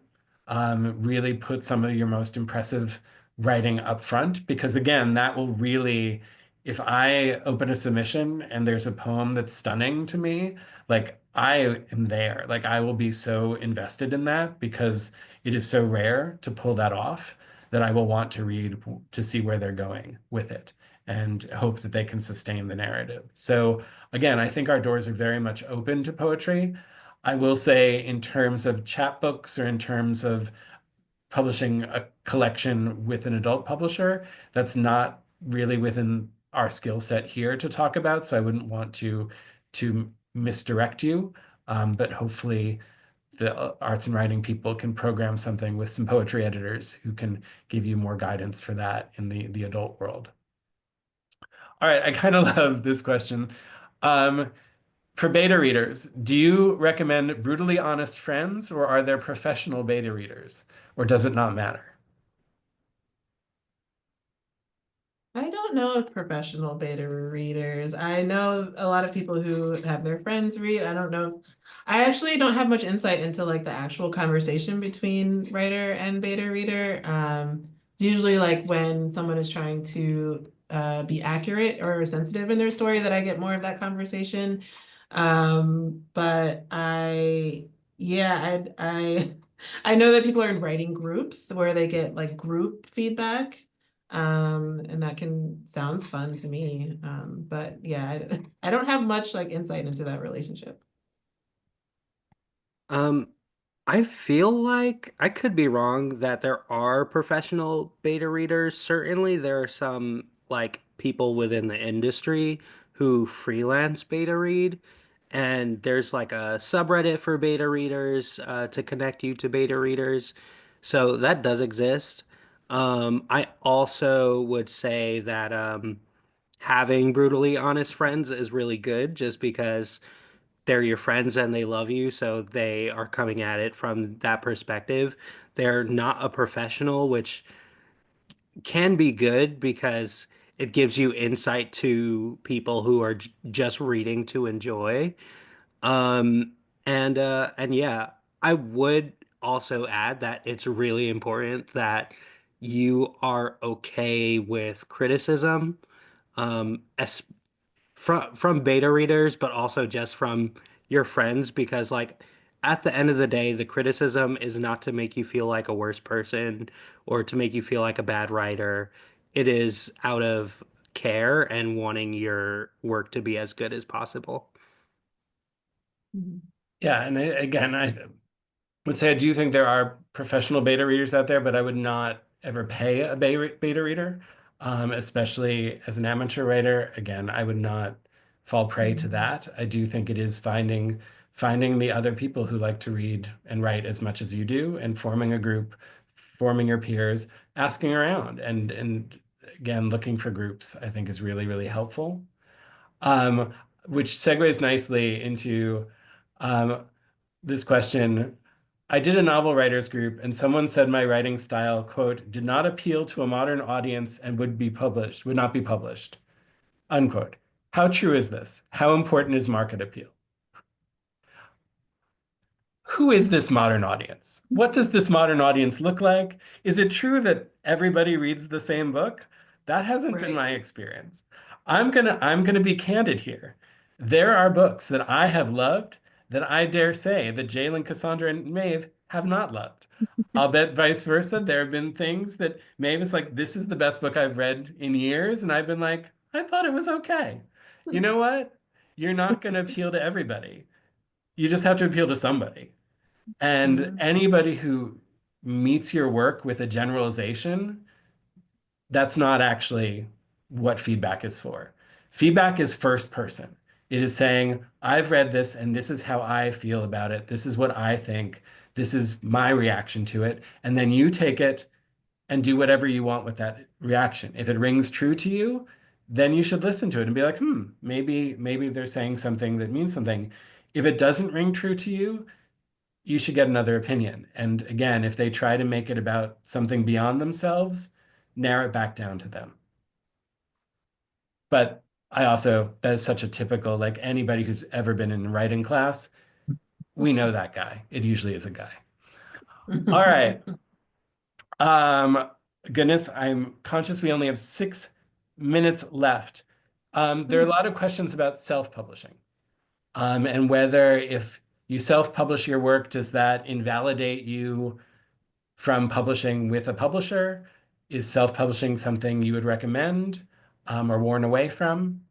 Really put some of your most impressive writing up front, because again, that will really, if I open a submission and there's a poem that's stunning to me, like I am there. Like I will be so invested in that because it is so rare to pull that off that I will want to read to see where they're going with it and hope that they can sustain the narrative. So again, I think our doors are very much open to poetry. I will say in terms of chapbooks or in terms of publishing a collection with an adult publisher, that's not really within our skill set here to talk about, so I wouldn't want to misdirect you. But hopefully the arts and writing people can program something with some poetry editors who can give you more guidance for that in the adult world. All right, I kind of love this question. For beta readers, do you recommend brutally honest friends, or are there professional beta readers, or does it not matter? I don't know of professional beta readers. I know a lot of people who have their friends read. I don't know. I actually don't have much insight into like the actual conversation between writer and beta reader. It's usually like when someone is trying to be accurate or sensitive in their story that I get more of that conversation. But yeah, I know that people are in writing groups where they get like group feedback. And that sounds fun to me. But yeah, I don't have much like insight into that relationship. Um, I feel like I could be wrong that there are professional beta readers. Certainly, there are some like people within the industry who freelance beta read, and there's like a subreddit for beta readers to connect you to beta readers. So that does exist. I also would say that having brutally honest friends is really good just because they're your friends and they love you, so they are coming at it from that perspective. They're not a professional, which can be good because it gives you insight to people who are just reading to enjoy. Um, and yeah, I would also add that it's really important that you are okay with criticism. As from beta readers, but also just from your friends, because like at the end of the day, the criticism is not to make you feel like a worse person or to make you feel like a bad writer. It is out of care and wanting your work to be as good as possible. Yeah, and again, I would say I do think there are professional beta readers out there, but I would not ever pay a beta reader, especially as an amateur writer. Again, I would not fall prey to that. I do think it is finding the other people who like to read and write as much as you do, and forming a group, forming your peers, asking around, and again, looking for groups, I think is really, really helpful. Um, which segues nicely into um, this question. I did a novel writers group, and someone said my writing style, quote, did not appeal to a modern audience and would not be published, unquote. How true is this? How important is market appeal? Who is this modern audience? What does this modern audience look like? Is it true that everybody reads the same book? That hasn't been Right. my experience. I'm gonna be candid here. There are books that I have loved that I dare say that Jalen, Cassandra, and Maeve have not loved. I'll bet vice versa. There have been things that Maeve is like, this is the best book I've read in years, and I've been like, I thought it was okay. You know what? You're not gonna appeal to everybody. You just have to appeal to somebody. And Mhm. anybody who meets your work with a generalization, that's not actually what feedback is for. Feedback is first person. It is saying, I've read this and this is how I feel about it. This is what I think. This is my reaction to it. And then you take it and do whatever you want with that reaction. If it rings true to you, then you should listen to it and be like, maybe they're saying something that means something. If it doesn't ring true to you, you should get another opinion. And again, if they try to make it about something beyond themselves, narrow it back down to them. But that is such a typical, like anybody who's ever been in writing class, we know that guy. It usually is a guy. All right. Um, Goodness, I'm conscious we only have 6 minutes left. There are a lot of questions about self-publishing, and whether if you self-publish your work, does that invalidate you from publishing with a publisher? Is self-publishing something you would recommend, or warn away from?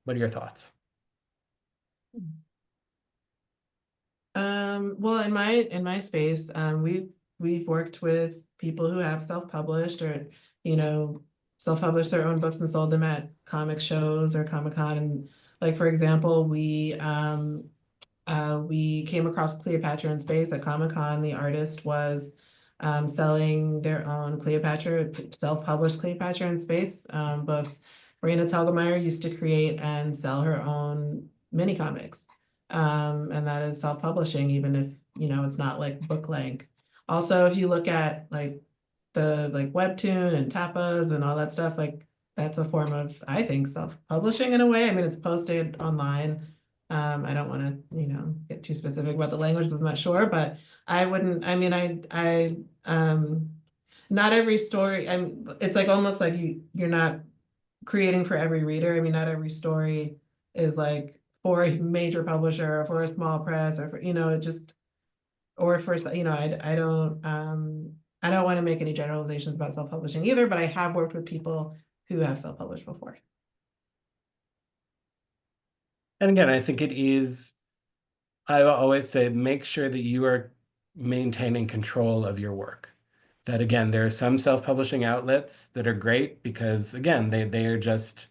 What are your thoughts? Well, in my space, we've worked with people who have self-published or, you know, self-published their own books and sold them at comic shows or Comic-Con. And like, for example, we came across Cleopatra in Space at Comic-Con. The artist was selling their own Cleopatra, self-published Cleopatra in Space books. Raina Telgemeier used to create and sell her own mini comics. And that is self-publishing, even if, it's not like book length. Also, if you look at like the Webtoon and Tapas and all that stuff, like that's a form of, I think, self-publishing in a way. I mean, it's posted online. I don't want to, get too specific about the language because I'm not sure, but I wouldn't, I mean, not every story, it's like almost like you're not creating for every reader. I mean, not every story is like for a major publisher or for a small press or for, it just, or for, I don't want to make any generalizations about self-publishing either, but I have worked with people who have self-published before. And again, I think it is, I will always say, make sure that you are maintaining control of your work. That again, there are some self-publishing outlets that are great because again, they are just,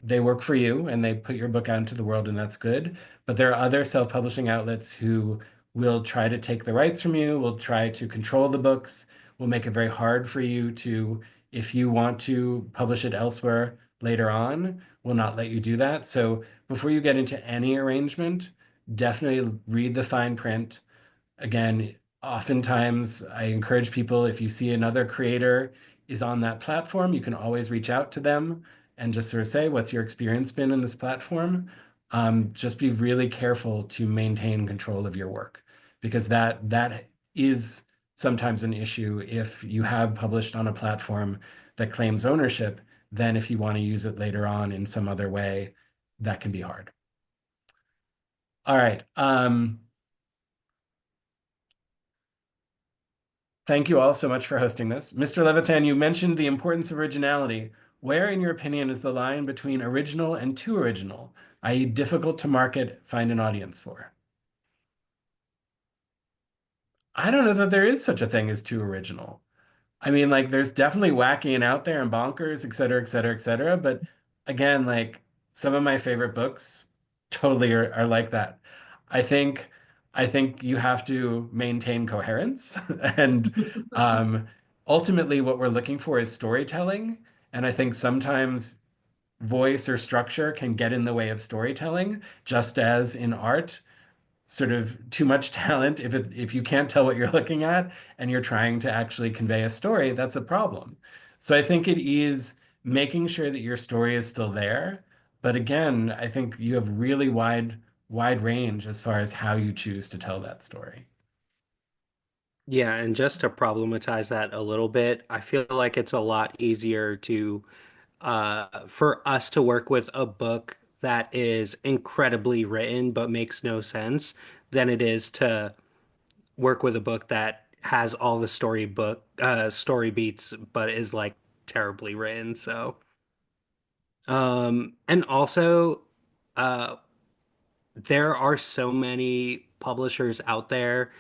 they work for you and they put your book out into the world and that's good. But there are other self-publishing outlets who will try to take the rights from you, will try to control the books, will make it very hard for you to, if you want to publish it elsewhere later on, will not let you do that. So before you get into any arrangement, definitely read the fine print. Again, oftentimes I encourage people, if you see another creator is on that platform, you can always reach out to them and just sort of say, what's your experience been in this platform? Just be really careful to maintain control of your work because that is sometimes an issue if you have published on a platform that claims ownership, then if you want to use it later on in some other way, that can be hard. All right. Thank you all so much for hosting this. Mr. Levithan, you mentioned the importance of originality. Where, in your opinion, is the line between original and too original, i.e. difficult to market, find an audience for? I don't know that there is such a thing as too original. I mean, like, there's definitely wacky and out there and bonkers, et cetera, et cetera, et cetera. But again, like, some of my favorite books totally are like that. I think, I think you have to maintain coherence, and ultimately, what we're looking for is storytelling. And I think sometimes voice or structure can get in the way of storytelling, just as in art sort of too much talent. If you can't tell what you're looking at and you're trying to actually convey a story, that's a problem. So I think it is making sure that your story is still there. But again, I think you have really wide range as far as how you choose to tell that story. Yeah, and just to problematize that a little bit, I feel like it's a lot easier to for us to work with a book that is incredibly written but makes no sense than it is to work with a book that has all the story beats but is like terribly written. So and also uh there are so many publishers out there.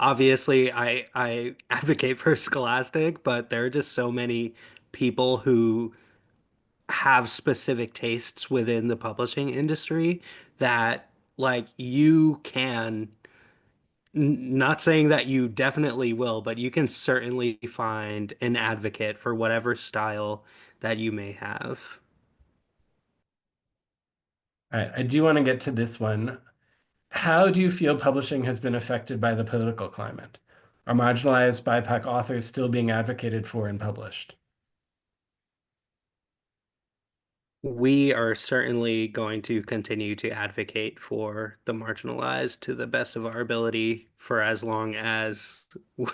Obviously, I advocate for Scholastic, but there are just so many people who have specific tastes within the publishing industry that like you can not saying that you definitely will, but you can certainly find an advocate for whatever style that you may have. All right, I do want to get to this one. How do you feel publishing has been affected by the political climate? Are marginalized BIPOC authors still being advocated for and published? We are certainly going to continue to advocate for the marginalized to the best of our ability for as long as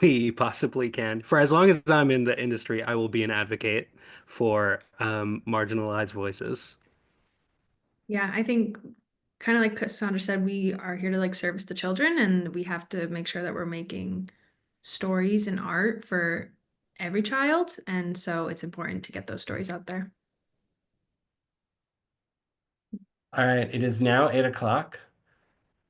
we possibly can. For as long as I'm in the industry, I will be an advocate for marginalized voices. Yeah, I think kind of like Cassandra said, we are here to like service the children, and we have to make sure that we're making stories and art for every child. And so it's important to get those stories out there. All right, it is now 8 o'clock.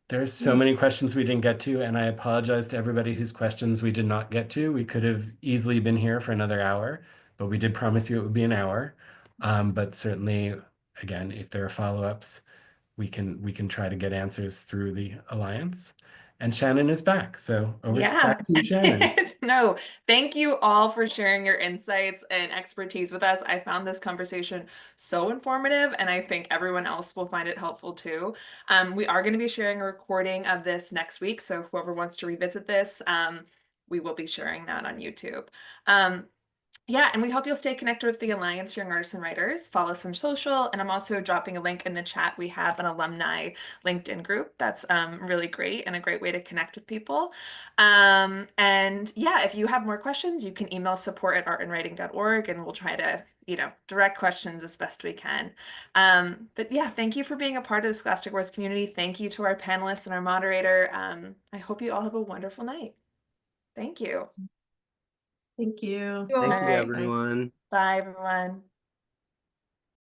There's so many questions we didn't get to, and I apologize to everybody whose questions we did not get to. We could have easily been here for another hour. but we did promise you it would be an hour. But certainly, again, if there are follow-ups, we can try to get answers through the Alliance. And Shannon is back. So Yeah. back to you, Shannon. No, thank you all for sharing your insights and expertise with us. I found this conversation so informative, and I think everyone else will find it helpful too. We are going to be sharing a recording of this next week, so whoever wants to revisit this, we will be sharing that on YouTube. Yeah, and we hope you'll stay connected with the Alliance for Young Artists and Writers. Follow us on social, and I'm also dropping a link in the chat. We have an alumni LinkedIn group that's really great and a great way to connect with people. And yeah, if you have more questions, you can email support@artandwriting.org, and we'll try to, direct questions as best we can. But yeah, thank you for being a part of the Scholastic Awards community. Thank you to our panelists and our moderator. I hope you all have a wonderful night. Thank you. Thank you. You all. Thank All you, right. everyone. Bye, everyone.